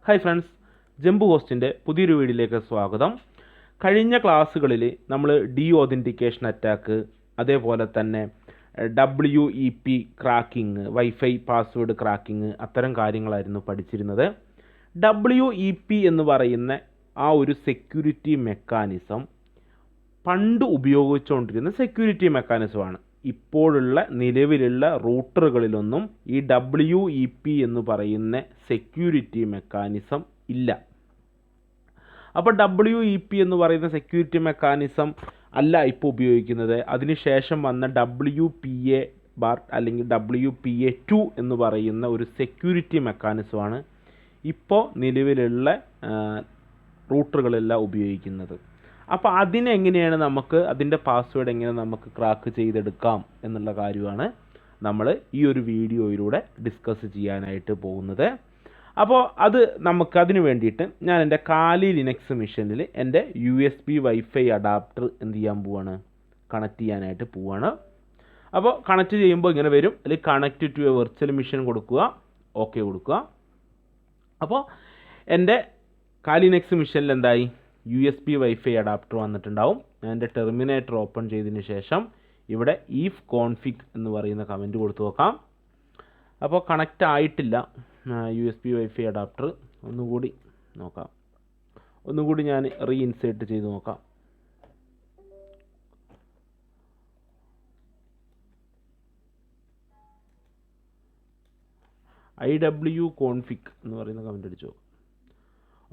Hi friends, ജംബു ഹോസ്റ്റിൻ്റെ പുതിയൊരു വീഡിയോയിലേക്ക് സ്വാഗതം. കഴിഞ്ഞ ക്ലാസ്സുകളിൽ നമ്മൾ ഡി ഓതൻറ്റിക്കേഷൻ അറ്റാക്ക്, അതേപോലെ തന്നെ WEP ക്രാക്കിങ്, വൈഫൈ പാസ്വേഡ് ക്രാക്കിങ്, അത്തരം കാര്യങ്ങളായിരുന്നു പഠിച്ചിരുന്നത്. WEP എന്ന് പറയുന്ന ആ ഒരു സെക്യൂരിറ്റി മെക്കാനിസം പണ്ട് ഉപയോഗിച്ചുകൊണ്ടിരുന്ന സെക്യൂരിറ്റി മെക്കാനിസമാണ്. ഇപ്പോഴുള്ള നിലവിലുള്ള റൂട്ടറുകളിലൊന്നും ഈ WEP എന്ന് പറയുന്ന സെക്യൂരിറ്റി മെക്കാനിസം ഇല്ല. അപ്പോൾ WEP എന്ന് പറയുന്ന സെക്യൂരിറ്റി മെക്കാനിസം അല്ല ഇപ്പോൾ ഉപയോഗിക്കുന്നത്. അതിനുശേഷം വന്ന WPA അല്ലെങ്കിൽ WPA2 എന്ന് പറയുന്ന ഒരു സെക്യൂരിറ്റി മെക്കാനിസമാണ് ഇപ്പോൾ നിലവിലുള്ള റൂട്ടറുകളെല്ലാം ഉപയോഗിക്കുന്നത്. അപ്പോൾ അതിനെങ്ങനെയാണ് അതിൻ്റെ പാസ്വേഡ് എങ്ങനെ നമുക്ക് ക്രാക്ക് ചെയ്തെടുക്കാം എന്നുള്ള കാര്യമാണ് നമ്മൾ ഈ ഒരു വീഡിയോയിലൂടെ ഡിസ്കസ് ചെയ്യാനായിട്ട് പോകുന്നത്. അപ്പോൾ അതിന് വേണ്ടിയിട്ട് ഞാൻ എൻ്റെ കാലി ലിനക്സ് മെഷീനിൽ എൻ്റെ USB വൈഫൈ അഡാപ്റ്റർ എന്ത് ചെയ്യാൻ പോവാണ്, കണക്ട് ചെയ്യാനായിട്ട് പോവാണ്. അപ്പോൾ കണക്ട് ചെയ്യുമ്പോൾ ഇങ്ങനെ വരും, അല്ലെങ്കിൽ connect to a virtual machine കൊടുക്കുക, ഓക്കെ കൊടുക്കുക. അപ്പോൾ എൻ്റെ കാലി ലിനക്സ് മെഷീനിൽ എന്തായി, USB വൈഫൈ അഡാപ്റ്റർ വന്നിട്ടുണ്ടാവും. ഞാൻ എൻ്റെ ടെർമിനേറ്റർ ഓപ്പൺ ചെയ്തതിന് ശേഷം ഇവിടെ ഈഫ് കോൺഫിഗ് എന്ന് പറയുന്ന കമൻറ്റ് കൊടുത്തു നോക്കാം. അപ്പോൾ കണക്റ്റ് ആയിട്ടില്ല USB വൈഫൈ അഡാപ്റ്റർ. ഒന്നുകൂടി നോക്കാം, ഒന്നുകൂടി ഞാൻ റീഇൻസേർട്ട് ചെയ്ത് നോക്കാം. IW കോൺഫിഗ് എന്ന് പറയുന്ന കമൻറ്റ് അടിച്ചു നോക്കാം.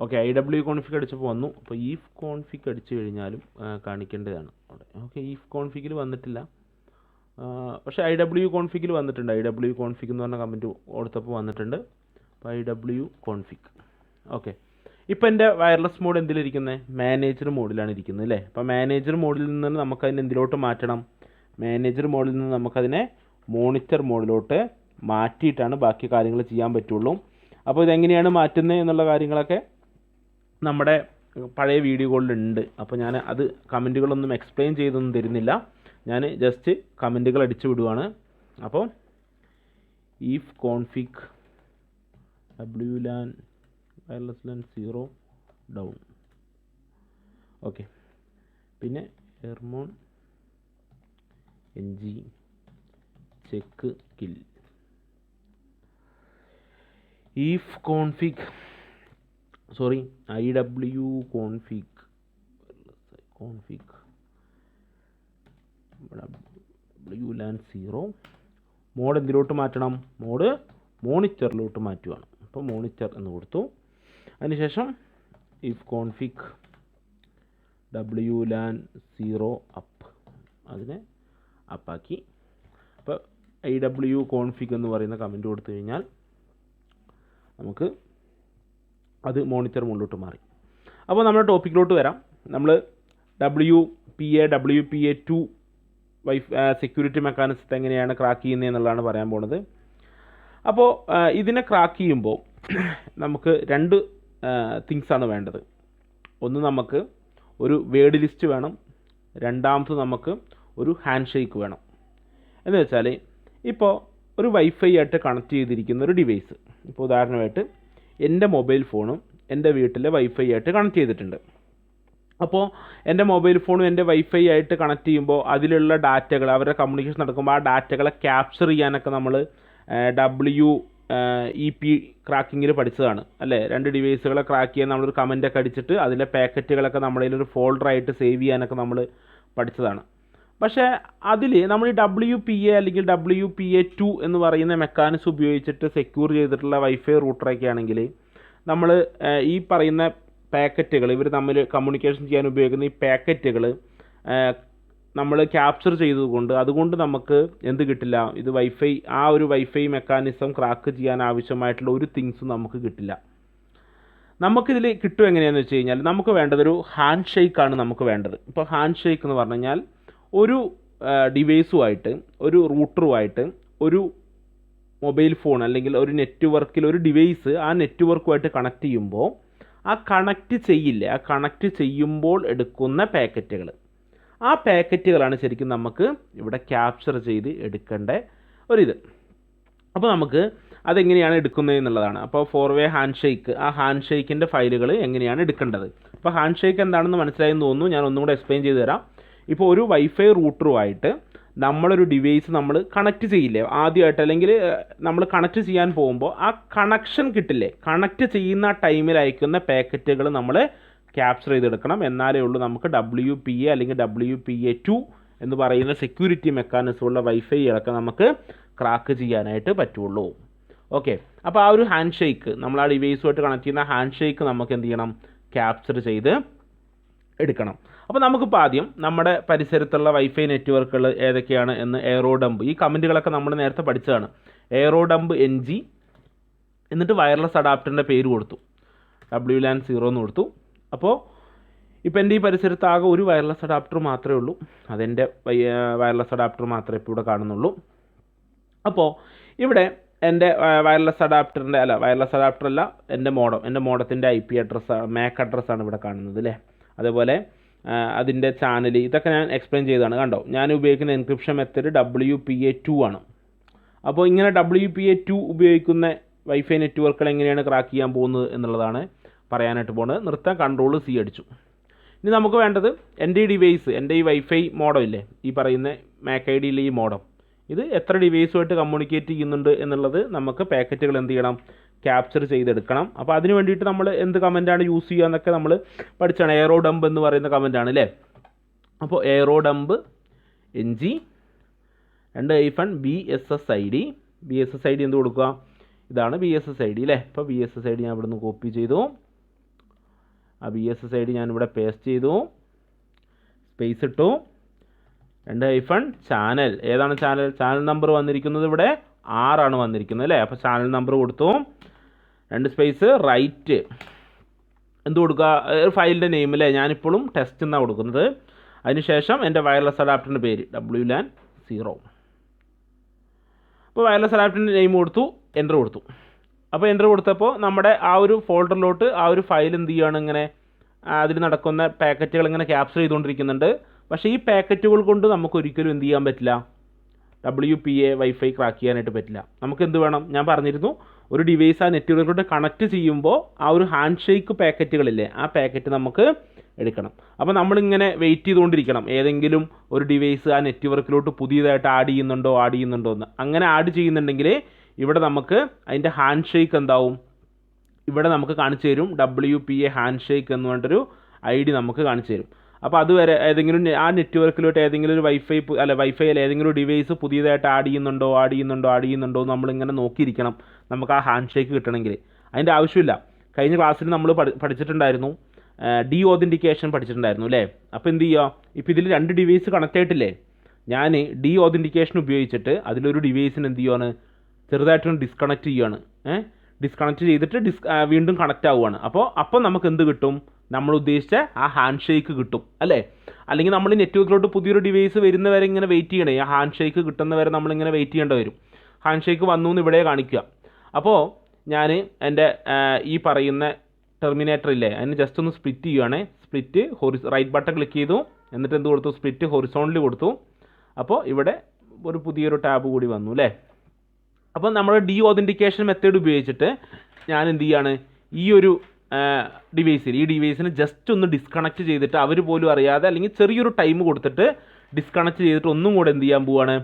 ഓക്കെ, IW കോൺഫിഗ് അടിച്ചപ്പോൾ വന്നു. അപ്പോൾ ഈഫ് കോൺഫിഗ് അടിച്ചു കഴിഞ്ഞാലും കാണിക്കേണ്ടതാണ് അവിടെ. ഓക്കെ, ഈഫ് കോൺഫിഗിൽ വന്നിട്ടില്ല, പക്ഷേ IW കോൺഫിഗിൽ വന്നിട്ടുണ്ട്. IW കോൺഫിഗ് എന്ന് പറഞ്ഞ കമൻറ്റ് കൊടുത്തപ്പോൾ വന്നിട്ടുണ്ട്. അപ്പോൾ IW കോൺഫിഗ്. ഓക്കെ, ഇപ്പോൾ എൻ്റെ വയർലെസ് മോഡ് എന്തിലിരിക്കുന്നത്, മാനേജർ മോഡിലാണ് ഇരിക്കുന്നത് അല്ലേ. അപ്പോൾ മാനേജർ മോഡിൽ നിന്ന് നമുക്കതിനെ എന്തിലോട്ട് മാറ്റണം, മാനേജർ മോഡിൽ നിന്ന് നമുക്കതിനെ മോണിറ്റർ മോഡിലോട്ട് മാറ്റിയിട്ടാണ് ബാക്കി കാര്യങ്ങൾ ചെയ്യാൻ പറ്റുള്ളൂ. അപ്പോൾ ഇതെങ്ങനെയാണ് മാറ്റുന്നത് എന്നുള്ള കാര്യങ്ങളൊക്കെ നമ്മുടെ പഴയ വീഡിയോകളിലുണ്ട്. അപ്പോൾ ഞാൻ അത് കമൻറ്റുകളൊന്നും എക്സ്പ്ലെയിൻ ചെയ്തൊന്നും തരുന്നില്ല, ഞാൻ ജസ്റ്റ് കമൻറ്റുകൾ അടിച്ചു വിടുവാണ്. അപ്പോൾ ifconfig WLAN wireless LAN 0 down. Okay, പിന്നെ airmon NG check kill. Ifconfig IW config WLAN 0 mode എന്തിലോട്ട് മാറ്റണം, മോഡ് മോണിറ്ററിലോട്ട് മാറ്റുകയാണ്. അപ്പോൾ മോണിറ്റർ എന്ന് കൊടുത്തു. അതിനുശേഷം ഈഫ് കോൺഫിഗ് WLAN 0 അപ്പ്, അതിനെ അപ്പാക്കി. അപ്പോൾ IW കോൺഫിഗ് എന്ന് പറയുന്ന കമൻറ്റ് കൊടുത്തു കഴിഞ്ഞാൽ നമുക്ക് അത് മോണിറ്റർ മുകളിലോട്ട് മാറി. അപ്പോൾ നമ്മുടെ ടോപ്പിക്കിലോട്ട് വരാം. നമ്മൾ WPA2 സെക്യൂരിറ്റി മെക്കാനിസത്തെ എങ്ങനെയാണ് ക്രാക്ക് ചെയ്യുന്നത് എന്നുള്ളതാണ് പറയാൻ പോകുന്നത്. അപ്പോൾ ഇതിനെ ക്രാക്ക് ചെയ്യുമ്പോൾ നമുക്ക് രണ്ട് തിങ്സാണ് വേണ്ടത്. ഒന്ന്, നമുക്ക് ഒരു വേർഡ് ലിസ്റ്റ് വേണം. രണ്ടാമത്, നമുക്ക് ഒരു ഹാൻഡ് ഷേക്ക് വേണം. എന്ന് വെച്ചാൽ ഇപ്പോൾ ഒരു വൈഫൈ ആയിട്ട് കണക്ട് ചെയ്തിരിക്കുന്ന ഒരു ഡിവൈസ്, ഇപ്പോൾ ഉദാഹരണമായിട്ട് എൻ്റെ മൊബൈൽ ഫോണും എൻ്റെ വീട്ടിലെ വൈഫൈ ആയിട്ട് കണക്ട് ചെയ്തിട്ടുണ്ട്. അപ്പോൾ എൻ്റെ മൊബൈൽ ഫോണും എൻ്റെ വൈഫൈ ആയിട്ട് കണക്ട് ചെയ്യുമ്പോൾ അതിലുള്ള ഡാറ്റകൾ, അവരുടെ കമ്മ്യൂണിക്കേഷൻ നടക്കുമ്പോൾ ആ ഡാറ്റകളെ ക്യാപ്ചർ ചെയ്യാനൊക്കെ നമ്മൾ WEP ക്രാക്കിങ്ങിൽ പഠിച്ചതാണ് അല്ലേ. രണ്ട് ഡിവൈസുകളെ ക്രാക്ക് ചെയ്യാൻ നമ്മളൊരു കമൻറ്റൊക്കെ അടിച്ചിട്ട് അതിൻ്റെ പാക്കറ്റുകളൊക്കെ നമ്മളതിലൊരു ഫോൾഡറായിട്ട് സേവ് ചെയ്യാനൊക്കെ നമ്മൾ പഠിച്ചതാണ്. പക്ഷേ അതിൽ നമ്മൾ ഈ WPA അല്ലെങ്കിൽ WPA2 എന്ന് പറയുന്ന മെക്കാനിസം ഉപയോഗിച്ചിട്ട് സെക്യൂർ ചെയ്തിട്ടുള്ള വൈഫൈ റൂട്ടറൊക്കെ ആണെങ്കിൽ നമ്മൾ ഈ പറയുന്ന പാക്കറ്റുകൾ, ഇവർ തമ്മിൽ കമ്മ്യൂണിക്കേഷൻ ചെയ്യാൻ ഉപയോഗിക്കുന്ന ഈ പാക്കറ്റുകൾ നമ്മൾ ക്യാപ്ചർ ചെയ്തതുകൊണ്ട് അതുകൊണ്ട് നമുക്ക് എന്ത് കിട്ടില്ല, ഇത് ആ ഒരു വൈഫൈ മെക്കാനിസം ക്രാക്ക് ചെയ്യാൻ ആവശ്യമായിട്ടുള്ള ഒരു തിങ്സും നമുക്ക് കിട്ടില്ല. നമുക്കിതിൽ കിട്ടും എങ്ങനെയാണെന്ന് വെച്ച് കഴിഞ്ഞാൽ, നമുക്ക് വേണ്ടതൊരു ഹാൻഡ് ഷേക്കാണ് നമുക്ക് വേണ്ടത്. ഇപ്പോൾ ഹാൻഡ് ഷേക്ക് എന്ന് പറഞ്ഞു കഴിഞ്ഞാൽ ഒരു ഡിവൈസുമായിട്ട്, ഒരു റൂട്ടറുമായിട്ട്, ഒരു മൊബൈൽ ഫോൺ അല്ലെങ്കിൽ ഒരു നെറ്റ്വർക്കിൽ ഒരു ഡിവൈസ് ആ നെറ്റ്വർക്കുമായിട്ട് കണക്ട് ചെയ്യുമ്പോൾ ആ കണക്ട് ചെയ്യുമ്പോൾ എടുക്കുന്ന പാക്കറ്റുകൾ, ആ പാക്കറ്റുകളാണ് ശരിക്കും നമുക്ക് ഇവിടെ ക്യാപ്ചർ ചെയ്ത് എടുക്കേണ്ട ഒരിത്. അപ്പോൾ നമുക്ക് അതെങ്ങനെയാണ് എടുക്കുന്നത് എന്നുള്ളതാണ്. അപ്പോൾ 4-വേ ഹാൻഡ് ഷേക്ക്, ആ ഹാൻഡ് ഷേക്കിൻ്റെ ഫയലുകൾ എങ്ങനെയാണ് എടുക്കേണ്ടത്. അപ്പോൾ ഹാൻഡ് ഷേക്ക് എന്താണെന്ന് മനസ്സിലായെന്ന് തോന്നുന്നു. ഞാൻ ഒന്നും കൂടെ എക്സ്പ്ലെയിൻ ചെയ്ത് തരാം. ഇപ്പോൾ ഒരു വൈഫൈ റൂട്ടറുമായിട്ട് നമ്മളൊരു ഡിവൈസ് നമ്മൾ കണക്ട് ചെയ്യില്ലേ ആദ്യമായിട്ട്, അല്ലെങ്കിൽ നമ്മൾ കണക്ട് ചെയ്യാൻ പോകുമ്പോൾ ആ കണക്ഷൻ കിട്ടില്ലേ, കണക്ട് ചെയ്യുന്ന ടൈമിൽ അയക്കുന്ന പാക്കറ്റുകൾ നമ്മൾ ക്യാപ്ചർ ചെയ്തെടുക്കണം. എന്നാലേ ഉള്ളൂ നമുക്ക് WPA അല്ലെങ്കിൽ WPA2 എന്ന് പറയുന്ന സെക്യൂരിറ്റി മെക്കാനിസമുള്ള വൈഫൈകളൊക്കെ നമുക്ക് ക്രാക്ക് ചെയ്യാനായിട്ട് പറ്റുള്ളൂ. ഓക്കെ, അപ്പോൾ ആ ഒരു ഹാൻഡ് ഷേക്ക്, നമ്മൾ ആ ഡിവൈസുമായിട്ട് കണക്ട് ചെയ്യുന്ന ഹാൻഡ് ഷേക്ക് നമുക്ക് എന്ത് ചെയ്യണം, ക്യാപ്ചർ ചെയ്ത് എടുക്കണം. അപ്പോൾ നമുക്കിപ്പോൾ ആദ്യം നമ്മുടെ പരിസരത്തുള്ള വൈഫൈ നെറ്റ്വർക്കുകൾ ഏതൊക്കെയാണ് എന്ന് എയറോഡംപ്, ഈ കമൻറ്റുകളൊക്കെ നമ്മൾ നേരത്തെ പഠിച്ചതാണ്. എയറോഡംപ് NG, എന്നിട്ട് വയർലെസ് അഡാപ്റ്ററിൻ്റെ പേര് കൊടുത്തു, WLAN 0 എന്ന് കൊടുത്തു. അപ്പോൾ ഇപ്പോൾ എൻ്റെ ഈ പരിസരത്ത് ആകെ ഒരു വയർലെസ് അഡാപ്റ്റർ മാത്രമേ ഉള്ളൂ. അതെൻ്റെ വയർലെസ് അഡാപ്റ്റർ മാത്രമേ ഇപ്പോൾ ഇവിടെ കാണുന്നുള്ളൂ. അപ്പോൾ ഇവിടെ എൻ്റെ വയർലെസ് അഡാപ്റ്റർ അല്ല, എൻ്റെ മോഡത്തിൻ്റെ IP അഡ്രസ്സാണ്, MAC അഡ്രസ്സാണ് ഇവിടെ കാണുന്നത് അല്ലേ. അതേപോലെ അതിൻ്റെ ചാനൽ, ഇതൊക്കെ ഞാൻ എക്സ്പ്ലെയിൻ ചെയ്തതാണ്. കണ്ടോ, ഞാൻ ഉപയോഗിക്കുന്ന എൻക്രിപ്ഷൻ മെത്തേഡ് WPA2 ആണ്. അപ്പോൾ ഇങ്ങനെ WPA2 ഉപയോഗിക്കുന്ന വൈഫൈ നെറ്റ്വർക്കുകൾ എങ്ങനെയാണ് ക്രാക്ക് ചെയ്യാൻ പോകുന്നത് എന്നുള്ളതാണ് പറയാനായിട്ട് പോകുന്നത്. നിർത്താൻ Ctrl+C അടിച്ചു. ഇനി നമുക്ക് വേണ്ടത് എൻ്റെ ഈ ഡിവൈസ്, എൻ്റെ ഈ വൈഫൈ മോഡം ഇല്ലേ, ഈ പറയുന്ന MAC ID-യിലെ ഈ മോഡം, ഇത് എത്ര ഡിവൈസുമായിട്ട് കമ്മ്യൂണിക്കേറ്റ് ചെയ്യുന്നുണ്ട് എന്നുള്ളത് നമുക്ക് പാക്കറ്റുകൾ എന്ത് ചെയ്യണം, ക്യാപ്ചർ ചെയ്തെടുക്കണം. അപ്പോൾ അതിന് വേണ്ടിയിട്ട് നമ്മൾ എന്ത് കമൻറ്റാണ് യൂസ് ചെയ്യുക എന്നൊക്കെ നമ്മൾ പഠിച്ചാണ്. എയറോഡംപ് എന്ന് പറയുന്ന കമൻറ്റാണ് അല്ലേ. അപ്പോൾ എയറോഡംപ് NG -BSSID, BSSID എന്ത് കൊടുക്കുക, ഇതാണ് BSSID അല്ലേ. അപ്പോൾ BSSID ഞാൻ ഇവിടെ നിന്ന് കോപ്പി ചെയ്തു, ആ BSSID ഞാനിവിടെ പേസ്റ്റ് ചെയ്തു, സ്പേസ് ഇട്ടു, -ചാനൽ, ഏതാണ് ചാനൽ നമ്പർ വന്നിരിക്കുന്നത്, ഇവിടെ 6 ആണ് വന്നിരിക്കുന്നത് അല്ലേ. അപ്പോൾ ചാനൽ നമ്പർ കൊടുത്തു, 2 സ്പേസ് റൈറ്റ്, എന്ത് കൊടുക്കുക, ഫയലിൻ്റെ നെയിം അല്ലേ, ഞാനിപ്പോഴും ടെസ്റ്റ് എന്നാണ് കൊടുക്കുന്നത്. അതിനുശേഷം എൻ്റെ വയർലെസ് അഡാപ്റ്ററിൻ്റെ പേര് WLAN 0. അപ്പോൾ വയർലെസ് അഡാപ്റ്ററിൻ്റെ നെയിം കൊടുത്തു, എൻ്റർ കൊടുത്തു. അപ്പോൾ എൻ്റർ കൊടുത്തപ്പോൾ നമ്മുടെ ആ ഒരു ഫോൾഡറിലോട്ട് ആ ഒരു ഫയൽ എന്ത് ചെയ്യുകയാണ്, ഇങ്ങനെ അതിൽ നടക്കുന്ന പാക്കറ്റുകൾ ഇങ്ങനെ ക്യാപ്ചർ ചെയ്തുകൊണ്ടിരിക്കുന്നുണ്ട്. പക്ഷേ ഈ പാക്കറ്റുകൾ കൊണ്ട് നമുക്ക് ഒരിക്കലും എന്ത് ചെയ്യാൻ പറ്റില്ല, WPA വൈഫൈ ക്രാക്ക് ചെയ്യാനായിട്ട് പറ്റില്ല. നമുക്ക് എന്ത് വേണം, ഞാൻ പറഞ്ഞിരുന്നു, ഒരു ഡിവൈസ് ആ നെറ്റ്വർക്കിലോട്ട് കണക്ട് ചെയ്യുമ്പോൾ ആ ഒരു ഹാൻഡ് ഷേക്ക് പാക്കറ്റുകളില്ലേ, ആ പാക്കറ്റ് നമുക്ക് എടുക്കണം. അപ്പോൾ നമ്മളിങ്ങനെ വെയിറ്റ് ചെയ്തുകൊണ്ടിരിക്കണം, ഏതെങ്കിലും ഒരു ഡിവൈസ് ആ നെറ്റ്വർക്കിലോട്ട് പുതിയതായിട്ട് ആഡ് ചെയ്യുന്നുണ്ടോ എന്ന്. അങ്ങനെ ആഡ് ചെയ്യുന്നുണ്ടെങ്കിൽ ഇവിടെ നമുക്ക് അതിൻ്റെ ഹാൻഡ് ഷേക്ക് എന്താവും, ഇവിടെ നമുക്ക് കാണിച്ചു തരും, WPA ഹാൻഡ് ഷേക്ക് എന്ന് പറഞ്ഞിട്ടൊരു ID നമുക്ക് കാണിച്ചു തരും. അപ്പോൾ അതുവരെ ഏതെങ്കിലും ആ നെറ്റ്വർക്കിലോട്ട് ഏതെങ്കിലും ഒരു വൈഫൈയിൽ ഏതെങ്കിലും ഒരു ഡിവൈസ് പുതിയതായിട്ട് ആഡ് ചെയ്യുന്നുണ്ടോ നമ്മളിങ്ങനെ നോക്കിയിരിക്കണം, നമുക്ക് ആ ഹാൻഡ് ഷേക്ക് കിട്ടണമെങ്കിൽ. അതിൻ്റെ ആവശ്യമില്ല. കഴിഞ്ഞ ക്ലാസ്സിൽ നമ്മൾ പഠിച്ചിട്ടുണ്ടായിരുന്നു, ഡീഓതൻറ്റിക്കേഷൻ പഠിച്ചിട്ടുണ്ടായിരുന്നു അല്ലേ. അപ്പോൾ എന്ത് ചെയ്യുക, ഇപ്പോൾ ഇതിൽ 2 ഡിവൈസ് കണക്ട് ആയിട്ടില്ലേ, ഞാൻ ഡീഓതൻറ്റിക്കേഷൻ ഉപയോഗിച്ചിട്ട് അതിലൊരു ഡിവൈസിന് എന്ത് ചെയ്യുകയാണ്, ചെറുതായിട്ടൊന്ന് ഡിസ്കണക്ട് ചെയ്യുകയാണ്. ഡിസ്കണക്ട് ചെയ്തിട്ട് വീണ്ടും കണക്റ്റ് ആവുകയാണ്. അപ്പോൾ നമുക്ക് എന്ത് കിട്ടും, നമ്മൾ ഉദ്ദേശിച്ച ആ ഹാൻഡ് ഷേക്ക് കിട്ടും അല്ലേ. അല്ലെങ്കിൽ നമ്മൾ നെറ്റ്വർക്കിലോട്ട് പുതിയൊരു ഡിവൈസ് വരുന്നവരെ ഇങ്ങനെ വെയിറ്റ് ചെയ്യണേ, ആ ഹാൻഡ് ഷേക്ക് കിട്ടുന്നവരെ നമ്മളിങ്ങനെ വെയിറ്റ് ചെയ്യേണ്ടി വരും. ഹാൻഡ് ഷേക്ക് വന്നു എന്ന് ഇവിടെ കാണിക്കുക. അപ്പോൾ ഞാൻ എൻ്റെ ഈ പറയുന്ന ടെർമിനേറ്റർ ഇല്ലേ, അതിന് ജസ്റ്റ് ഒന്ന് സ്പ്ലിറ്റ് ചെയ്യുകയാണേ. സ്പ്ലിറ്റ് റൈറ്റ് ബട്ടൺ ക്ലിക്ക് ചെയ്തു, എന്നിട്ട് എന്ത് കൊടുത്തു, സ്പ്ലിറ്റ് ഹൊറിസോണ്ടലി കൊടുത്തു. അപ്പോൾ ഇവിടെ ഒരു പുതിയൊരു ടാബ് കൂടി വന്നു അല്ലേ. അപ്പോൾ നമ്മൾ ഡീഓതൻറ്റിക്കേഷൻ മെത്തേഡ് ഉപയോഗിച്ചിട്ട് ഞാൻ എന്ത് ചെയ്യാണ്, ഈ ഒരു ഈ ഡിവൈസിന് ജസ്റ്റ് ഒന്ന് ഡിസ്കണക്ട് ചെയ്തിട്ട്, അവർ പോലും അറിയാതെ അല്ലെങ്കിൽ ചെറിയൊരു ടൈം കൊടുത്തിട്ട് ഡിസ്കണക്ട് ചെയ്തിട്ട് ഒന്നും കൂടെ എന്ത് ചെയ്യാൻ പോവാണ്,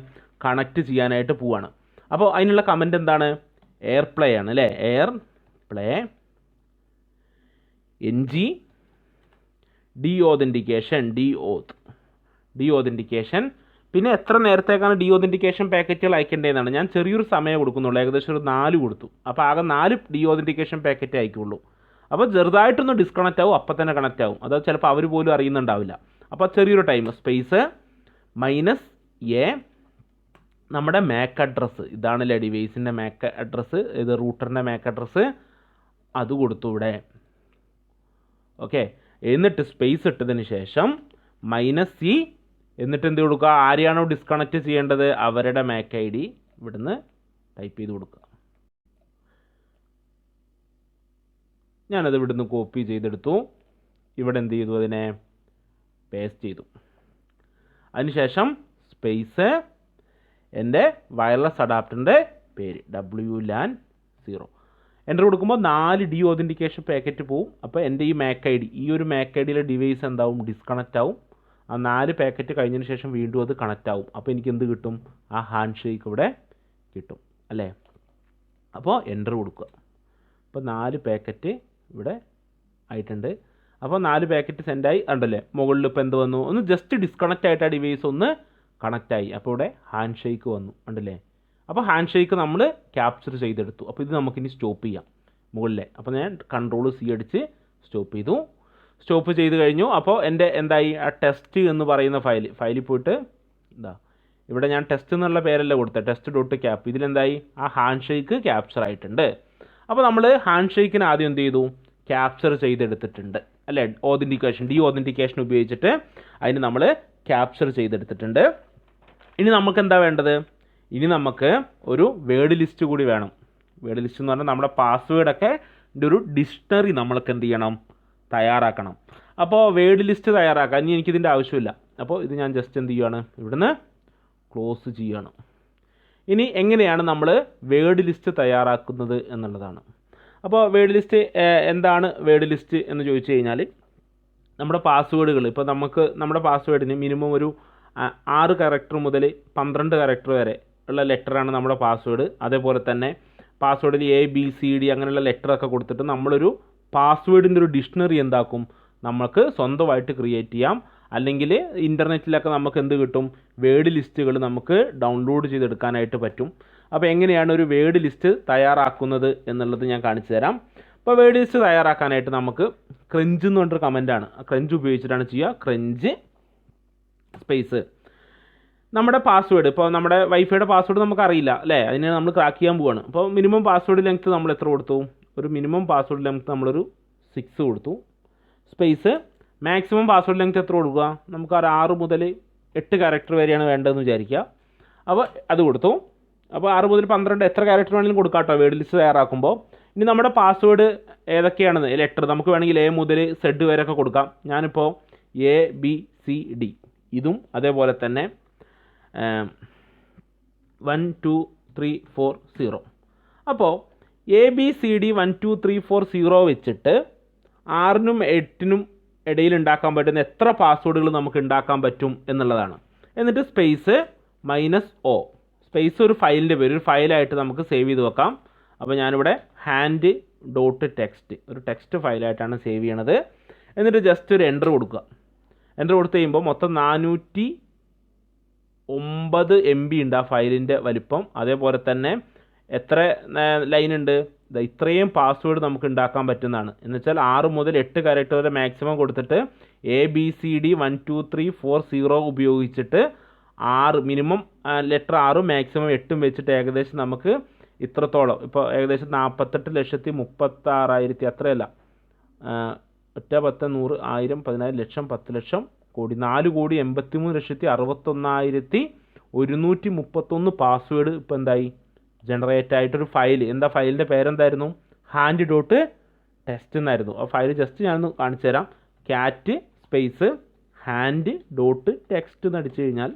കണക്ട് ചെയ്യാനായിട്ട് പോവാണ്. അപ്പോൾ അതിനുള്ള കമൻറ്റ് എന്താണ്, എയർ പ്ലേ ആണ് അല്ലേ. Air play NG ഡീഓതൻറ്റിക്കേഷൻ. പിന്നെ എത്ര നേരത്തേക്കാണ് ഡീഓതൻറ്റിക്കേഷൻ പാക്കറ്റുകൾ അയക്കേണ്ടതെന്നാണ്. ഞാൻ ചെറിയൊരു സമയം കൊടുക്കുന്നുള്ളൂ, ഏകദേശം ഒരു 4 കൊടുത്തു. അപ്പോൾ ആകെ 4 ഡീഓതൻറ്റിക്കേഷൻ പാക്കറ്റ് അയക്കുള്ളൂ. അപ്പോൾ ചെറുതായിട്ടൊന്ന് ഡിസ്കണക്റ്റ് ആവും, അപ്പം തന്നെ കണക്റ്റ് ആവും. അത് ചിലപ്പോൾ അവർ പോലും അറിയുന്നുണ്ടാവില്ല. അപ്പോൾ ചെറിയൊരു ടൈം, സ്പേസ് -A, നമ്മുടെ MAC അഡ്രസ്സ്, ഇതാണല്ലേ ഡിവൈസിൻ്റെ MAC അഡ്രസ്സ്, ഇത് റൂട്ടറിൻ്റെ MAC അഡ്രസ്സ്, അത് കൊടുത്തു ഇവിടെ. ഓക്കെ, എന്നിട്ട് സ്പേസ് ഇട്ടതിന് ശേഷം -C, എന്നിട്ട് എന്ത് കൊടുക്കുക, ആരെയാണോ ഡിസ്കണക്ട് ചെയ്യേണ്ടത് അവരുടെ MAC ID ഇവിടുന്ന് ടൈപ്പ് ചെയ്ത് കൊടുക്കുക. ഞാനത് ഇവിടുന്ന് കോപ്പി ചെയ്തെടുത്തു, ഇവിടെ എന്ത് ചെയ്തു, അതിനെ പേസ്റ്റ് ചെയ്തു. അതിനുശേഷം സ്പേസ് എൻ്റെ വയർലെസ് അഡാപ്റ്ററിൻ്റെ പേര് WLAN 0. എൻ്റർ കൊടുക്കുമ്പോൾ 4 ഡി ഓതൻറ്റിക്കേഷൻ പാക്കറ്റ് പോവും. അപ്പോൾ എൻ്റെ ഈ മാക് ഐ ഡി, ഈ ഒരു മാക് ഐ ഡിയിലെ ഡിവൈസ് എന്താവും, ഡിസ്കണക്റ്റ് ആവും. ആ 4 പാക്കറ്റ് കഴിഞ്ഞതിന് ശേഷം വീണ്ടും അത് കണക്റ്റ് ആവും. അപ്പോൾ എനിക്ക് എന്ത് കിട്ടും, ആ ഹാൻഡ് ഷേക്ക് ഇവിടെ കിട്ടും അല്ലേ. അപ്പോൾ എൻ്റർ കൊടുക്കുക. അപ്പോൾ 4 പാക്കറ്റ് ഇവിടെ ആയിട്ടുണ്ട്. അപ്പോൾ 4 പാക്കറ്റ് സെൻഡായി ഉണ്ടല്ലേ. മുകളിൽ ഇപ്പോൾ എന്ത് വന്നു, ഒന്ന് ജസ്റ്റ് ഡിസ്കണക്റ്റ് ആയിട്ട് ആ ഡിവൈസ് ഒന്ന് കണക്റ്റായി. അപ്പോൾ ഇവിടെ ഹാൻഡ് ഷേക്ക് വന്നു ഉണ്ടല്ലേ. അപ്പോൾ ഹാൻഡ് ഷേക്ക് നമ്മൾ ക്യാപ്ചർ ചെയ്തെടുത്തു. അപ്പോൾ ഇത് നമുക്കിനി സ്റ്റോപ്പ് ചെയ്യാം മുകളിലെ. അപ്പോൾ ഞാൻ Ctrl+C അടിച്ച് സ്റ്റോപ്പ് ചെയ്തു. സ്റ്റോപ്പ് ചെയ്ത് കഴിഞ്ഞു. അപ്പോൾ എൻ്റെ എന്തായി, ആ ടെസ്റ്റ് എന്ന് പറയുന്ന ഫയലിൽ പോയിട്ട് ഇവിടെ ഞാൻ ടെസ്റ്റ് എന്നുള്ള പേരല്ല കൊടുത്തത്, test.cap. ഇതിലെന്തായി, ആ ഹാൻഡ് ഷേക്ക് ക്യാപ്ചർ ആയിട്ടുണ്ട്. അപ്പോൾ നമ്മൾ ഹാൻഡ് ഷേക്കിന് ആദ്യം എന്ത് ചെയ്തു, ക്യാപ്ചർ ചെയ്തെടുത്തിട്ടുണ്ട് അല്ലേ. ഡി ഓതൻറ്റിക്കേഷൻ ഉപയോഗിച്ചിട്ട് അതിന് നമ്മൾ ക്യാപ്ചർ ചെയ്തെടുത്തിട്ടുണ്ട്. ഇനി നമുക്ക് എന്താ വേണ്ടത്, ഇനി നമുക്ക് ഒരു വേർഡ് ലിസ്റ്റ് കൂടി വേണം. വേർഡ് ലിസ്റ്റ് എന്ന് പറഞ്ഞാൽ നമ്മുടെ പാസ്വേഡൊക്കെ ഒരു ഡിക്ഷണറി നമ്മൾക്ക് എന്ത് ചെയ്യണം, തയ്യാറാക്കണം. അപ്പോൾ വേർഡ് ലിസ്റ്റ് തയ്യാറാക്കാം. ഇനി എനിക്കിതിൻ്റെ ആവശ്യമില്ല. അപ്പോൾ ഇത് ഞാൻ ജസ്റ്റ് എന്ത് ചെയ്യുകയാണ്, ഇവിടുന്ന് ക്ലോസ് ചെയ്യുകയാണ്. ഇനി എങ്ങനെയാണ് നമ്മൾ വേർഡ് ലിസ്റ്റ് തയ്യാറാക്കുന്നത് എന്നുള്ളതാണ്. അപ്പോൾ വേർഡ് ലിസ്റ്റ് എന്താണ് വേർഡ് ലിസ്റ്റ് എന്ന് ചോദിച്ചു കഴിഞ്ഞാൽ, നമ്മുടെ പാസ്വേഡുകൾ, ഇപ്പോൾ നമുക്ക് നമ്മുടെ പാസ്വേഡിന് മിനിമം ഒരു 6 ക്യാരക്ടർ മുതൽ 12 ക്യാരക്ടർ വരെ ഉള്ള ലെറ്ററാണ് നമ്മുടെ പാസ്വേഡ്. അതേപോലെ തന്നെ പാസ്വേഡിൽ ABCD അങ്ങനെയുള്ള ലെറ്ററൊക്കെ കൊടുത്തിട്ട് നമ്മളൊരു പാസ്വേഡിൻ്റെ ഒരു ഡിക്ഷണറി എന്താക്കും, നമുക്ക് സ്വന്തമായിട്ട് ക്രിയേറ്റ് ചെയ്യാം. അല്ലെങ്കിൽ ഇൻ്റർനെറ്റിലൊക്കെ നമുക്ക് എന്ത് കിട്ടും, വേർഡ് ലിസ്റ്റുകൾ നമുക്ക് ഡൗൺലോഡ് ചെയ്തെടുക്കാനായിട്ട് പറ്റും. അപ്പോൾ എങ്ങനെയാണ് ഒരു വേർഡ് ലിസ്റ്റ് തയ്യാറാക്കുന്നത് എന്നുള്ളത് ഞാൻ കാണിച്ചു തരാം. അപ്പോൾ വേർഡ് ലിസ്റ്റ് തയ്യാറാക്കാനായിട്ട് നമുക്ക് ക്രഞ്ച് എന്ന് പറഞ്ഞൊരു കമൻറ്റാണ്, ക്രഞ്ച് ഉപയോഗിച്ചിട്ടാണ് ചെയ്യുക. ക്രഞ്ച് സ്പേസ് നമ്മുടെ പാസ്വേഡ്, ഇപ്പോൾ നമ്മുടെ വൈഫൈയുടെ പാസ്വേഡ് നമുക്കറിയില്ല അല്ലേ, അതിനെ നമ്മൾ ക്രാക്ക് ചെയ്യാൻ പോവുകയാണ്. അപ്പോൾ മിനിമം പാസ്വേഡ് ലെങ്ത്ത് നമ്മൾ എത്ര കൊടുത്തു, ഒരു മിനിമം പാസ്വേഡ് ലെങ്ത്ത് നമ്മളൊരു 6 കൊടുത്തു. സ്പേസ് മാക്സിമം പാസ്വേഡ് ലെങ്ത്ത് എത്ര കൊടുക്കുക, നമുക്ക് 6 മുതൽ 8 ക്യാരക്ടർ വരെയാണ് വേണ്ടതെന്ന് വിചാരിക്കുക. അപ്പോൾ അത് കൊടുത്തു. അപ്പോൾ 6 മുതൽ 12 എത്ര ക്യാരക്ടർ വേണമെങ്കിലും കൊടുക്കാം കേട്ടോ വേർഡ് ലിസ്റ്റ് തയ്യാറാക്കുമ്പോൾ. ഇനി നമ്മുടെ പാസ്വേഡ് ഏതൊക്കെയാണെന്ന് ലെറ്റർ നമുക്ക് വേണമെങ്കിൽ A മുതൽ Z വരെയൊക്കെ കൊടുക്കാം. ഞാനിപ്പോൾ ABCD ഇതും അതേപോലെ തന്നെ 1 2 3 4 0. അപ്പോൾ ABCD 1 2 3 4 0 വെച്ചിട്ട് 6നും 8നും ഇടയിൽ ഉണ്ടാക്കാൻ പറ്റുന്ന എത്ര പാസ്വേഡുകൾ നമുക്ക് ഉണ്ടാക്കാൻ പറ്റും എന്നുള്ളതാണ്. എന്നിട്ട് സ്പേസ് -O, സ്പേസ് ഒരു ഫയലിൻ്റെ പേര്, ഒരു ഫയലായിട്ട് നമുക്ക് സേവ് ചെയ്ത് വെക്കാം. അപ്പോൾ ഞാനിവിടെ hand.txt ഒരു ടെക്സ്റ്റ് ഫയലായിട്ടാണ് സേവ് ചെയ്യണത്. എന്നിട്ട് ജസ്റ്റ് ഒരു എൻ്റർ കൊടുക്കുക. എൻ്റർ കൊടുത്തു കഴിയുമ്പോൾ മൊത്തം 409 MB ഉണ്ട് ആ ഫയലിൻ്റെ വലിപ്പം. അതേപോലെ തന്നെ എത്ര ലൈൻ ഉണ്ട്, ഇത്രയും പാസ്വേഡ് നമുക്ക് ഉണ്ടാക്കാൻ പറ്റുന്നതാണ്. എന്ന് വെച്ചാൽ 6 മുതൽ 8 ക്യാരക്ടർ വരെ മാക്സിമം കൊടുത്തിട്ട് ABCD 1 2 3 4 0 ഉപയോഗിച്ചിട്ട് 6 മിനിമം ലെറ്റർ 6 മാക്സിമം 8 വെച്ചിട്ട് ഏകദേശം നമുക്ക് ഇത്രത്തോളം, ഇപ്പോൾ ഏകദേശം 48,36,000 അത്രയല്ല, 1 10 100 1000 10,000 ലക്ഷം 10 ലക്ഷം കോടി 4,83,63,131 പാസ്വേഡ് ഇപ്പോൾ എന്തായി ജനറേറ്റ് ആയിട്ടൊരു ഫയൽ. എന്താ ഫയലിൻ്റെ പേരെന്തായിരുന്നു, hand.txt എന്നായിരുന്നു. ആ ഫയൽ ജസ്റ്റ് ഞാനൊന്ന് കാണിച്ചു തരാം. ക്യാറ്റ് സ്പേസ് hand.txt എന്ന് അടിച്ചു കഴിഞ്ഞാൽ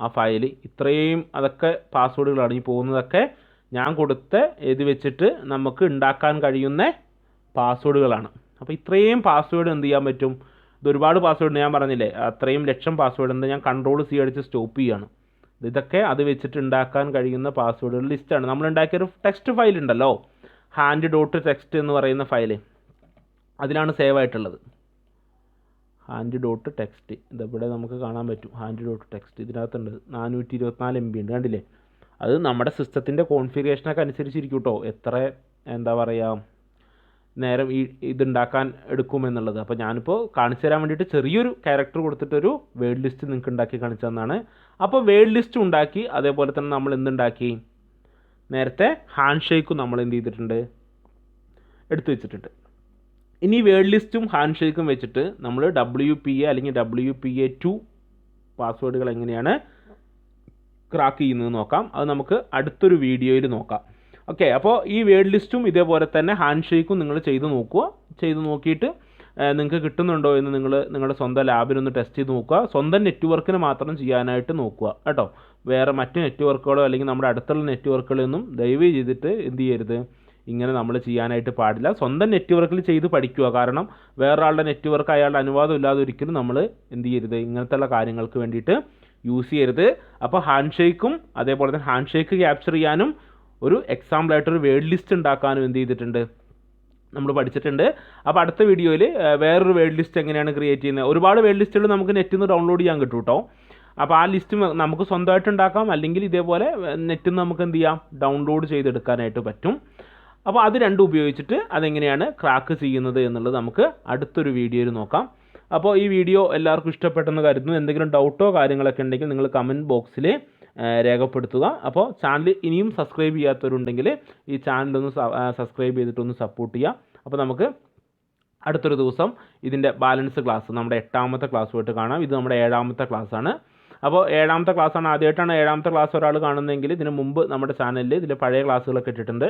ആ ഫയൽ ഇത്രയും അതൊക്കെ പാസ്വേഡുകളാണ്. ഈ പോകുന്നതൊക്കെ ഞാൻ കൊടുത്ത ഇത് വെച്ചിട്ട് നമുക്ക് ഉണ്ടാക്കാൻ കഴിയുന്ന പാസ്വേഡുകളാണ്. അപ്പോൾ ഇത്രയും പാസ്വേഡ് എന്ത് ചെയ്യാൻ പറ്റും, ഇത് ഒരുപാട് പാസ്വേഡ് ഞാൻ പറഞ്ഞില്ലേ, അത്രയും ലക്ഷം പാസ്വേഡ് ഉണ്ട്. ഞാൻ Ctrl+C അടിച്ച് സ്റ്റോപ്പ് ചെയ്യുകയാണ്. ഇതൊക്കെ അത് വെച്ചിട്ട് ഉണ്ടാക്കാൻ കഴിയുന്ന പാസ്വേഡുകളുടെ ലിസ്റ്റാണ്. നമ്മൾ ഉണ്ടാക്കിയൊരു ടെക്സ്റ്റ് ഫയൽ ഉണ്ടല്ലോ, hand.txt എന്ന് പറയുന്ന ഫയൽ, അതിലാണ് സേവ് ആയിട്ടുള്ളത്. hand.txt ഇതിവിടെ നമുക്ക് കാണാൻ പറ്റും. hand.txt ഇതിനകത്തുണ്ട് 424 MB ഉണ്ട്, കണ്ടില്ലേ. അത് നമ്മുടെ സിസ്റ്റത്തിൻ്റെ കോൺഫിഗറേഷനൊക്കെ അനുസരിച്ചിരിക്കും കേട്ടോ എത്ര എന്താ പറയുക നേരം ഇതുണ്ടാക്കാൻ എടുക്കുമെന്നുള്ളത്. അപ്പോൾ ഞാനിപ്പോൾ കാണിച്ചു തരാൻ വേണ്ടിയിട്ട് ചെറിയൊരു ക്യാരക്ടർ കൊടുത്തിട്ടൊരു വേർഡ് ലിസ്റ്റ് നിങ്ങൾക്ക് ഉണ്ടാക്കി കാണിച്ചു തന്നാണ്. അപ്പോൾ വേർഡ് ലിസ്റ്റ് ഉണ്ടാക്കി, അതേപോലെ തന്നെ നമ്മൾ എന്തുണ്ടാക്കി, നേരത്തെ ഹാൻഡ് ഷേക്കും നമ്മൾ എന്ത് ചെയ്തിട്ടുണ്ട്, എടുത്തു വെച്ചിട്ടുണ്ട്. ഇനി വേർഡ് ലിസ്റ്റും ഹാൻഡ് ഷേക്കും വെച്ചിട്ട് നമ്മൾ WPA അല്ലെങ്കിൽ WPA2 പാസ്വേഡുകൾ എങ്ങനെയാണ് ക്രാക്ക് ചെയ്യുന്നത് നോക്കാം. അത് നമുക്ക് അടുത്തൊരു വീഡിയോയിൽ നോക്കാം. ഓക്കെ, അപ്പോൾ ഈ വേർഡ് ലിസ്റ്റും ഇതേപോലെ തന്നെ ഹാൻഡ് ഷേക്കും നിങ്ങൾ ചെയ്ത് നോക്കുക. ചെയ്ത് നോക്കിയിട്ട് നിങ്ങൾക്ക് കിട്ടുന്നുണ്ടോ എന്ന് നിങ്ങളുടെ സ്വന്തം ലാബിലൊന്ന് ടെസ്റ്റ് ചെയ്ത് നോക്കുക. സ്വന്തം നെറ്റ്വർക്കിന് മാത്രം ചെയ്യാനായിട്ട് നോക്കുക കേട്ടോ. വേറെ മറ്റ് നെറ്റ്വർക്കുകളോ അല്ലെങ്കിൽ നമ്മുടെ അടുത്തുള്ള നെറ്റ്വർക്കുകളൊന്നും ദയവ് ചെയ്തിട്ട് എന്ത് ചെയ്യരുത്, ഇങ്ങനെ നമ്മൾ ചെയ്യാനായിട്ട് പാടില്ല. സ്വന്തം നെറ്റ്വർക്കിൽ ചെയ്ത് പഠിക്കുക. കാരണം വേറൊരാളുടെ നെറ്റ്വർക്ക് അയാളുടെ അനുവാദം ഇല്ലാതെ ഒരിക്കലും നമ്മൾ എന്ത് ചെയ്യരുത്, ഇങ്ങനത്തെയുള്ള കാര്യങ്ങൾക്ക് വേണ്ടിയിട്ട് യൂസ് ചെയ്യരുത്. അപ്പോൾ ഹാൻഡ് ഷേക്കും അതേപോലെ തന്നെ ഹാൻഡ് ഷേക്ക് ക്യാപ്ചർ ചെയ്യാനും ഒരു എക്സാമ്പിളായിട്ടൊരു വേർഡ് ലിസ്റ്റ് ഉണ്ടാക്കാനും എന്ത് ചെയ്തിട്ടുണ്ട്, നമ്മൾ പഠിച്ചിട്ടുണ്ട്. അപ്പോൾ അടുത്ത വീഡിയോയിൽ വേറൊരു വേർഡ് ലിസ്റ്റ് എങ്ങനെയാണ് ക്രിയേറ്റ് ചെയ്യുന്നത്. ഒരുപാട് വേർഡ് ലിസ്റ്റുകൾ നമുക്ക് നെറ്റിൽ നിന്ന് ഡൗൺലോഡ് ചെയ്യാൻ കിട്ടും കേട്ടോ. അപ്പോൾ ആ ലിസ്റ്റ് നമുക്ക് സ്വന്തമായിട്ട് ഉണ്ടാക്കാം, അല്ലെങ്കിൽ ഇതേപോലെ നെറ്റിൽ നിന്ന് നമുക്ക് എന്ത് ചെയ്യാം, ഡൗൺലോഡ് ചെയ്തെടുക്കാനായിട്ട് പറ്റും. അപ്പോൾ അത് രണ്ടും ഉപയോഗിച്ചിട്ട് അതെങ്ങനെയാണ് ക്രാക്ക് ചെയ്യുന്നത് എന്നുള്ളത് നമുക്ക് അടുത്തൊരു വീഡിയോയിൽ നോക്കാം. അപ്പോൾ ഈ വീഡിയോ എല്ലാവർക്കും ഇഷ്ടപ്പെട്ടെന്ന് കരുതുന്നു. എന്തെങ്കിലും ഡൗട്ടോ കാര്യങ്ങളൊക്കെ ഉണ്ടെങ്കിൽ നിങ്ങൾ കമൻറ്റ് ബോക്സിൽ രേഖപ്പെടുത്തുക. അപ്പോൾ ചാനൽ ഇനിയും സബ്സ്ക്രൈബ് ചെയ്യാത്തവരുണ്ടെങ്കിൽ ഈ ചാനലൊന്ന് സബ്സ്ക്രൈബ് ചെയ്തിട്ടൊന്ന് സപ്പോർട്ട് ചെയ്യുക. അപ്പോൾ നമുക്ക് അടുത്തൊരു ദിവസം ഇതിൻ്റെ ബാലൻസ് ക്ലാസ് നമ്മുടെ 8ാമത്തെ ക്ലാസ്സുമായിട്ട് കാണാം. ഇത് നമ്മുടെ 7ാമത്തെ ക്ലാസ്സാണ്. അപ്പോൾ 7ാമത്തെ ക്ലാസ്സാണ്. ആദ്യമായിട്ടാണ് 7ാമത്തെ ക്ലാസ് ഒരാൾ കാണുന്നതെങ്കിൽ ഇതിന് മുമ്പ് നമ്മുടെ ചാനലിൽ ഇതിൽ പഴയ ക്ലാസ്സുകളൊക്കെ ഇട്ടിട്ടുണ്ട്.